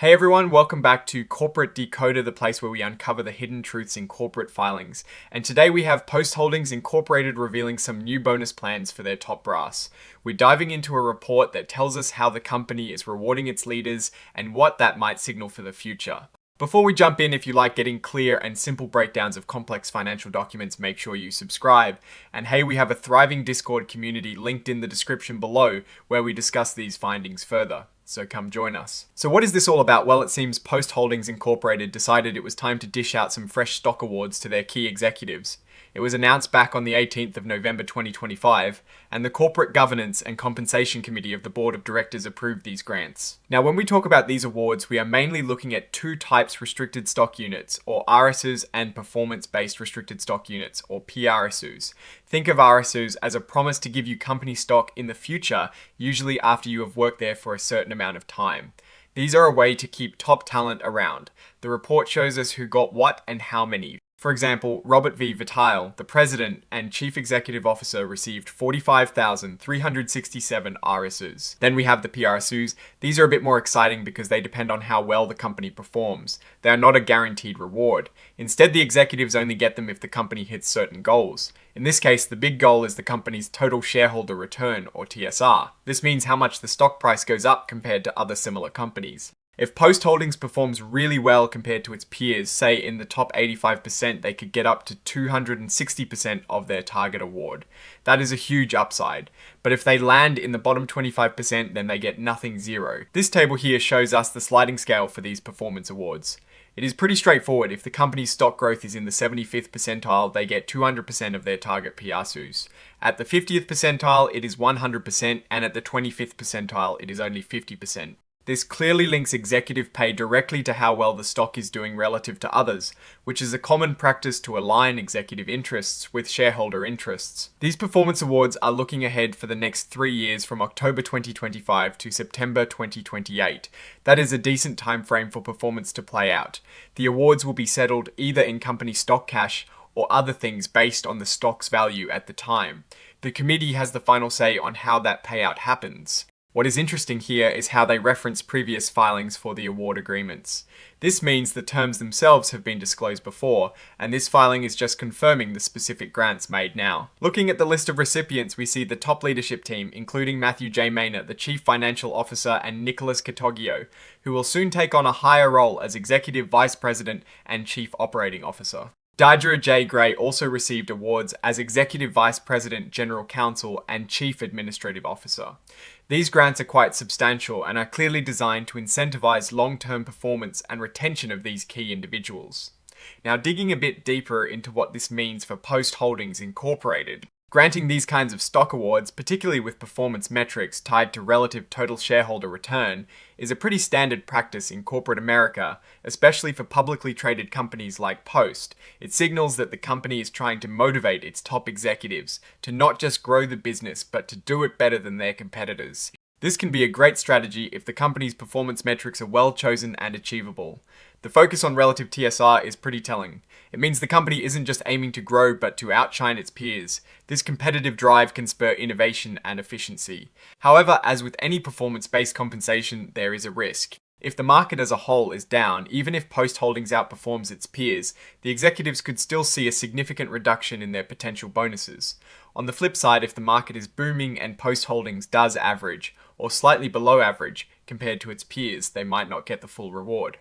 Hey everyone, welcome back to Corporate Decoder, the place where we uncover the hidden truths in corporate filings. And today we have Post Holdings Incorporated revealing some new bonus plans for their top brass. We're diving into a report that tells us how the company is rewarding its leaders and what that might signal for the future. Before we jump in, if you like getting clear and simple breakdowns of complex financial documents, make sure you subscribe. And hey, we have a thriving Discord community linked in the description below where we discuss these findings further. So come join us. So what is this all about? Well, it seems Post Holdings Incorporated decided it was time to dish out some fresh stock awards to their key executives. It was announced back on the 18th of November 2025, and the Corporate Governance and Compensation Committee of the Board of Directors approved these grants. Now, when we talk about these awards, we are mainly looking at two types restricted stock units, or RSUs, and performance-based restricted stock units, or PRSUs. Think of RSUs as a promise to give you company stock in the future, usually after you have worked there for a certain amount of time. These are a way to keep top talent around. The report shows us who got what and how many. For example, Robert V. Vitale, the president and chief executive officer, received 45,367 RSUs. Then we have the PRSUs. These are a bit more exciting because they depend on how well the company performs. They are not a guaranteed reward. Instead, the executives only get them if the company hits certain goals. In this case, the big goal is the company's total shareholder return, or TSR. This means how much the stock price goes up compared to other similar companies. If Post Holdings performs really well compared to its peers, say in the top 85%, they could get up to 260% of their target award. That is a huge upside. But if they land in the bottom 25%, then they get nothing, zero. This table here shows us the sliding scale for these performance awards. It is pretty straightforward. If the company's stock growth is in the 75th percentile, they get 200% of their target PRSUs. At the 50th percentile, it is 100%, and at the 25th percentile, it is only 50%. This clearly links executive pay directly to how well the stock is doing relative to others, which is a common practice to align executive interests with shareholder interests. These performance awards are looking ahead for the next 3 years from October 2025 to September 2028. That is a decent time frame for performance to play out. The awards will be settled either in company stock cash or other things based on the stock's value at the time. The committee has the final say on how that payout happens. What is interesting here is how they reference previous filings for the award agreements. This means the terms themselves have been disclosed before, and this filing is just confirming the specific grants made now. Looking at the list of recipients, we see the top leadership team, including Matthew J. Maynard, the Chief Financial Officer, and Nicholas Catoggio, who will soon take on a higher role as Executive Vice President and Chief Operating Officer. Deidre J. Gray also received awards as Executive Vice President, General Counsel, and Chief Administrative Officer. These grants are quite substantial and are clearly designed to incentivize long-term performance and retention of these key individuals. Now, digging a bit deeper into what this means for Post Holdings Incorporated. Granting these kinds of stock awards, particularly with performance metrics tied to relative total shareholder return, is a pretty standard practice in corporate America, especially for publicly traded companies like Post. It signals that the company is trying to motivate its top executives to not just grow the business, but to do it better than their competitors. This can be a great strategy if the company's performance metrics are well chosen and achievable. The focus on relative TSR is pretty telling. It means the company isn't just aiming to grow, but to outshine its peers. This competitive drive can spur innovation and efficiency. However, as with any performance-based compensation, there is a risk. If the market as a whole is down, even if Post Holdings outperforms its peers, the executives could still see a significant reduction in their potential bonuses. On the flip side, if the market is booming and Post Holdings does average, or slightly below average, compared to its peers, they might not get the full reward.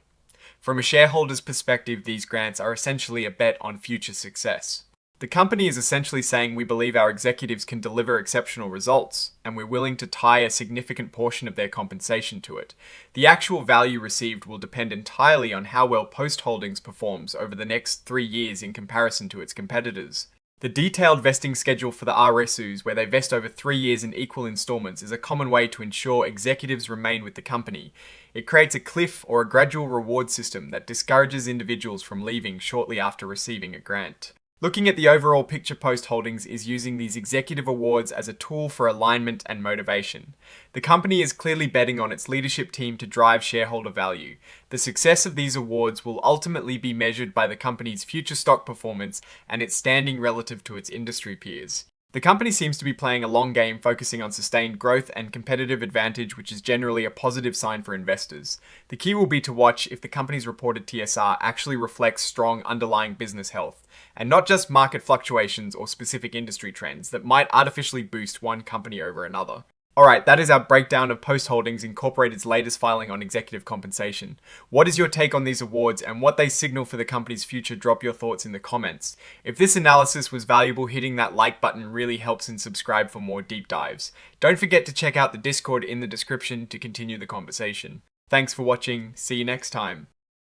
From a shareholder's perspective, these grants are essentially a bet on future success. The company is essentially saying we believe our executives can deliver exceptional results, and we're willing to tie a significant portion of their compensation to it. The actual value received will depend entirely on how well Post Holdings performs over the next 3 years in comparison to its competitors. The detailed vesting schedule for the RSUs, where they vest over 3 years in equal installments, is a common way to ensure executives remain with the company. It creates a cliff or a gradual reward system that discourages individuals from leaving shortly after receiving a grant. Looking at the overall picture, Post Holdings is using these executive awards as a tool for alignment and motivation. The company is clearly betting on its leadership team to drive shareholder value. The success of these awards will ultimately be measured by the company's future stock performance and its standing relative to its industry peers. The company seems to be playing a long game, focusing on sustained growth and competitive advantage, which is generally a positive sign for investors. The key will be to watch if the company's reported TSR actually reflects strong underlying business health, and not just market fluctuations or specific industry trends that might artificially boost one company over another. Alright, that is our breakdown of Post Holdings Incorporated's latest filing on executive compensation. What is your take on these awards and what they signal for the company's future? Drop your thoughts in the comments. If this analysis was valuable, hitting that like button really helps, and subscribe for more deep dives. Don't forget to check out the Discord in the description to continue the conversation. Thanks for watching, see you next time.